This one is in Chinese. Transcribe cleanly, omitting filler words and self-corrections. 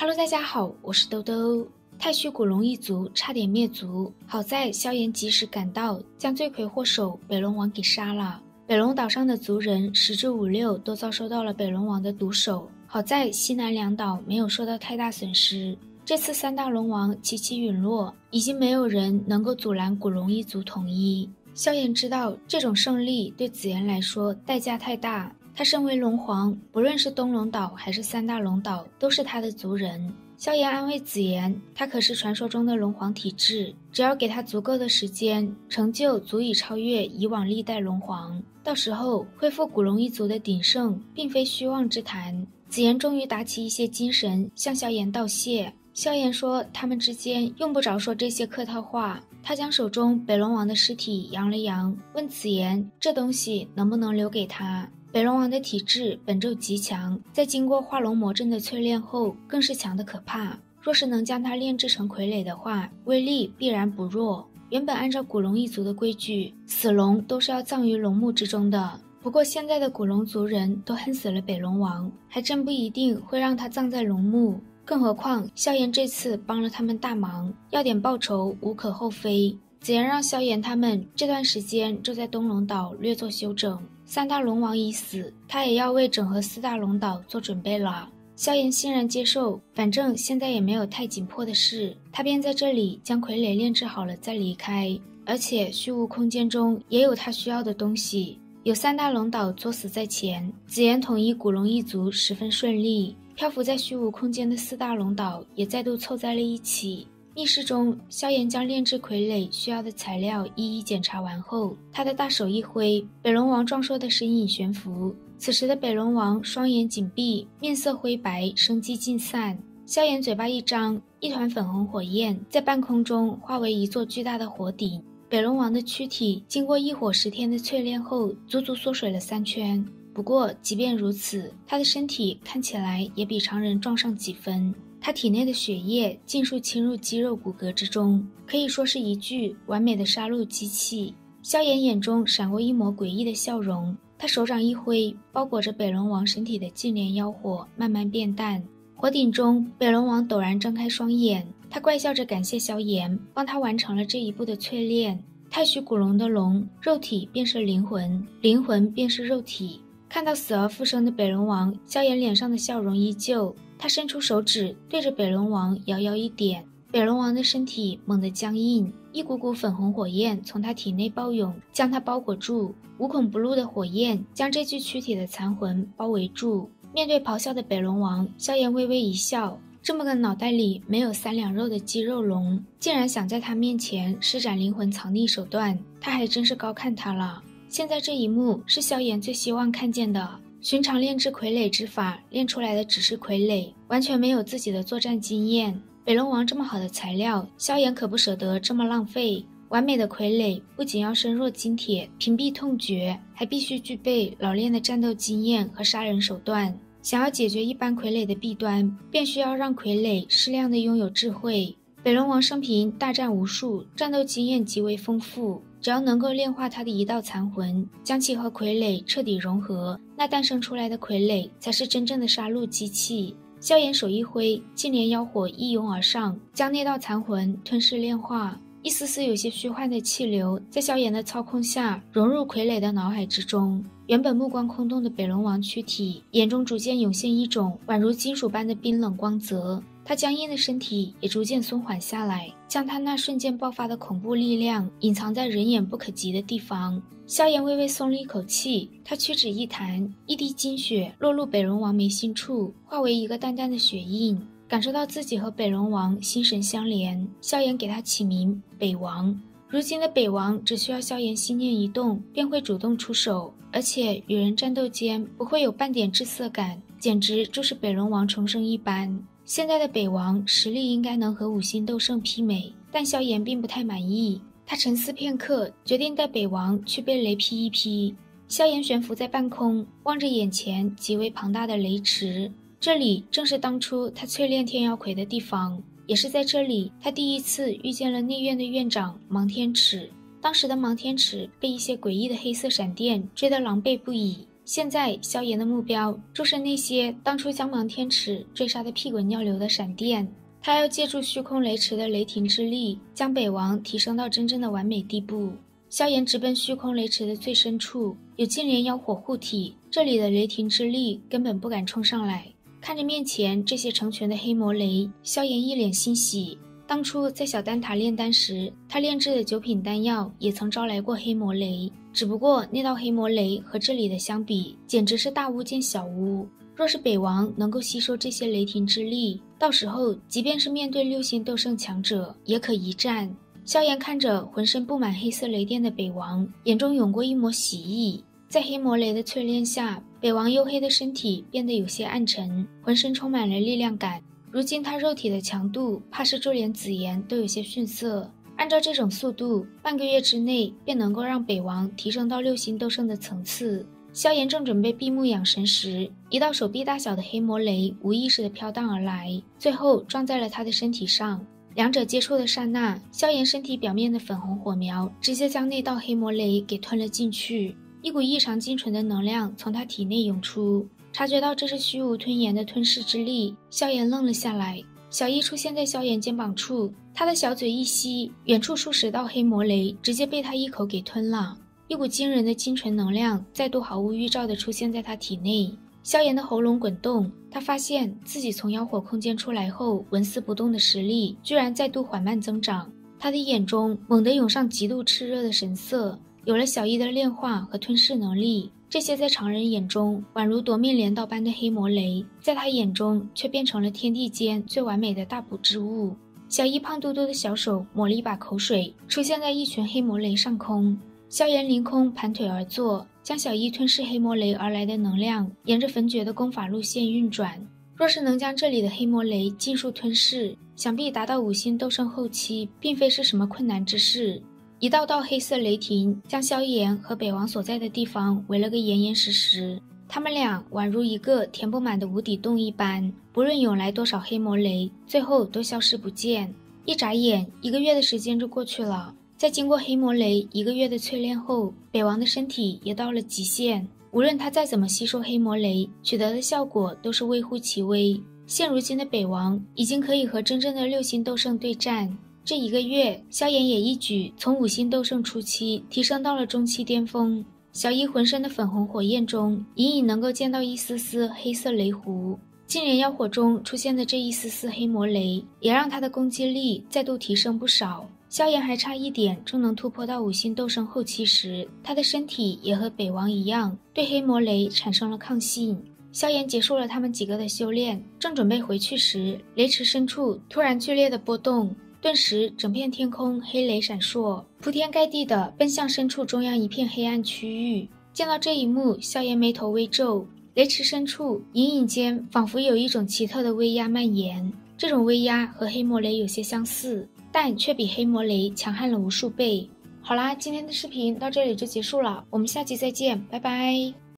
Hello， 大家好，我是兜兜。太虚古龙一族差点灭族，好在萧炎及时赶到，将罪魁祸首北龙王给杀了。北龙岛上的族人10至56都遭受到了北龙王的毒手，好在西南两岛没有受到太大损失。这次三大龙王齐齐陨落，已经没有人能够阻拦古龙一族统一。萧炎知道这种胜利对紫妍来说代价太大，他身为龙皇，不论是东龙岛还是三大龙岛都是他的族人。萧炎安慰紫妍，他可是传说中的龙皇体质，只要给他足够的时间，成就足以超越以往历代龙皇，到时候恢复古龙一族的鼎盛并非虚妄之谈。紫妍终于打起一些精神，向萧炎道谢。萧炎说他们之间用不着说这些客套话，他将手中北龙王的尸体扬了扬，问紫妍这东西能不能留给他。北龙王的体质本就极强，在经过化龙魔阵的淬炼后更是强得可怕，若是能将它炼制成傀儡的话，威力必然不弱。原本按照古龙一族的规矩，死龙都是要葬于龙墓之中的，不过现在的古龙族人都恨死了北龙王，还真不一定会让他葬在龙墓。更何况萧炎这次帮了他们大忙，要点报酬无可厚非。紫妍让萧炎他们这段时间就在东龙岛略作休整，三大龙王已死，他也要为整合四大龙岛做准备了。萧炎欣然接受，反正现在也没有太紧迫的事，他便在这里将傀儡炼制好了再离开。而且虚无空间中也有他需要的东西，有三大龙岛作死在前，紫妍统一古龙一族十分顺利。漂浮在虚无空间的四大龙岛也再度凑在了一起。密室中，萧炎将炼制傀儡需要的材料一一检查完后，他的大手一挥，北龙王壮硕的身影悬浮。此时的北龙王双眼紧闭，面色灰白，生机尽散。萧炎嘴巴一张，一团粉红火焰在半空中化为一座巨大的火顶。北龙王的躯体经过一火10天的淬炼后，足足缩水了3圈。不过即便如此，他的身体看起来也比常人壮上几分。他体内的血液尽数侵入肌肉骨骼之中，可以说是一具完美的杀戮机器。萧炎眼中闪过一抹诡异的笑容，他手掌一挥，包裹着北龙王身体的净莲妖火慢慢变淡。火顶中，北龙王陡然睁开双眼，他怪笑着感谢萧炎帮他完成了这一步的淬炼。太虚古龙的龙，肉体便是灵魂，灵魂便是肉体。看到死而复生的北龙王，萧炎脸上的笑容依旧，他伸出手指对着北龙王遥遥一点，北龙王的身体猛地僵硬，一股股粉红火焰从他体内暴涌，将他包裹住。无孔不入的火焰将这具躯体的残魂包围住。面对咆哮的北龙王，萧炎微微一笑，这么个脑袋里没有3两肉的肌肉龙，竟然想在他面前施展灵魂藏匿手段，他还真是高看他了。现在这一幕是萧炎最希望看见的。寻常炼制傀儡之法炼出来的只是傀儡，完全没有自己的作战经验。北龙王这么好的材料，萧炎可不舍得这么浪费。完美的傀儡不仅要身若金铁，屏蔽痛觉，还必须具备老练的战斗经验和杀人手段。想要解决一般傀儡的弊端，便需要让傀儡适量的拥有智慧。北龙王生平大战无数，战斗经验极为丰富，只要能够炼化他的一道残魂，将其和傀儡彻底融合，那诞生出来的傀儡才是真正的杀戮机器。萧炎手一挥，净莲妖火一涌而上，将那道残魂吞噬炼化。一丝丝有些虚幻的气流在萧炎的操控下融入傀儡的脑海之中。原本目光空洞的北龙王躯体，眼中逐渐涌现一种宛如金属般的冰冷光泽，他僵硬的身体也逐渐松缓下来，将他那瞬间爆发的恐怖力量隐藏在人眼不可及的地方。萧炎微微松了一口气，他屈指一弹，一滴金血落入北龙王眉心处，化为一个淡淡的血印。感受到自己和北龙王心神相连，萧炎给他起名北王。如今的北王只需要萧炎心念一动，便会主动出手，而且与人战斗间不会有半点滞涩感，简直就是北龙王重生一般。现在的北王实力应该能和5星斗圣媲美，但萧炎并不太满意。他沉思片刻，决定带北王去被雷劈一劈。萧炎悬浮在半空，望着眼前极为庞大的雷池，这里正是当初他淬炼天妖魁的地方，也是在这里他第一次遇见了内院的院长芒天尺。当时的芒天尺被一些诡异的黑色闪电追得狼狈不已，现在萧炎的目标就是那些当初将芒天尺追杀的屁滚尿流的闪电，他要借助虚空雷池的雷霆之力，将北王提升到真正的完美地步。萧炎直奔虚空雷池的最深处，有金莲妖火护体，这里的雷霆之力根本不敢冲上来。看着面前这些成群的黑魔雷，萧炎一脸欣喜。当初在小丹塔炼丹时，他炼制的9品丹药也曾招来过黑魔雷，只不过那道黑魔雷和这里的相比，简直是大巫见小巫。若是北王能够吸收这些雷霆之力，到时候即便是面对6星斗圣强者，也可一战。萧炎看着浑身布满黑色雷电的北王，眼中涌过一抹喜意。在黑魔雷的淬炼下，北王黝黑的身体变得有些暗沉，浑身充满了力量感。如今他肉体的强度，怕是就连紫妍都有些逊色。按照这种速度，半个月之内便能够让北王提升到6星斗圣的层次。萧炎正准备闭目养神时，一道手臂大小的黑魔雷无意识地飘荡而来，最后撞在了他的身体上。两者接触的刹那，萧炎身体表面的粉红火苗直接将那道黑魔雷给吞了进去，一股异常精纯的能量从他体内涌出。察觉到这是虚无吞炎的吞噬之力，萧炎愣了下来。小一出现在萧炎肩膀处，他的小嘴一吸，远处数10道黑魔雷直接被他一口给吞了。一股惊人的精纯能量再度毫无预兆地出现在他体内。萧炎的喉咙滚动，他发现自己从妖火空间出来后纹丝不动的实力居然再度缓慢增长。他的眼中猛地涌上极度炽热的神色，有了小一的炼化和吞噬能力，这些在常人眼中宛如夺命镰刀般的黑魔雷，在他眼中却变成了天地间最完美的大补之物。小一胖嘟嘟的小手抹了一把口水，出现在一群黑魔雷上空。萧炎凌空盘腿而坐，将小一吞噬黑魔雷而来的能量沿着焚诀的功法路线运转。若是能将这里的黑魔雷尽数吞噬，想必达到5星斗圣后期并非是什么困难之事。一道道黑色雷霆将萧炎和北王所在的地方围了个严严实实，他们俩宛如一个填不满的无底洞一般，不论涌来多少黑魔雷，最后都消失不见。一眨眼，1个月的时间就过去了。在经过黑魔雷1个月的淬炼后，北王的身体也到了极限，无论他再怎么吸收黑魔雷，取得的效果都是微乎其微。现如今的北王已经可以和真正的6星斗圣对战。这1个月，萧炎也一举从5星斗圣初期提升到了中期巅峰。小一浑身的粉红火焰中隐隐能够见到一丝丝黑色雷弧，金莲妖火中出现的这一丝丝黑魔雷也让他的攻击力再度提升不少。萧炎还差一点就能突破到5星斗圣后期时，他的身体也和北王一样对黑魔雷产生了抗性。萧炎结束了他们几个的修炼，正准备回去时，雷池深处突然剧烈的波动，顿时整片天空黑雷闪烁，铺天盖地的奔向深处中央一片黑暗区域。见到这一幕，萧炎眉头微皱，雷池深处隐隐间仿佛有一种奇特的威压蔓延，这种威压和黑魔雷有些相似，但却比黑魔雷强悍了无数倍。好啦，今天的视频到这里就结束了，我们下期再见，拜拜。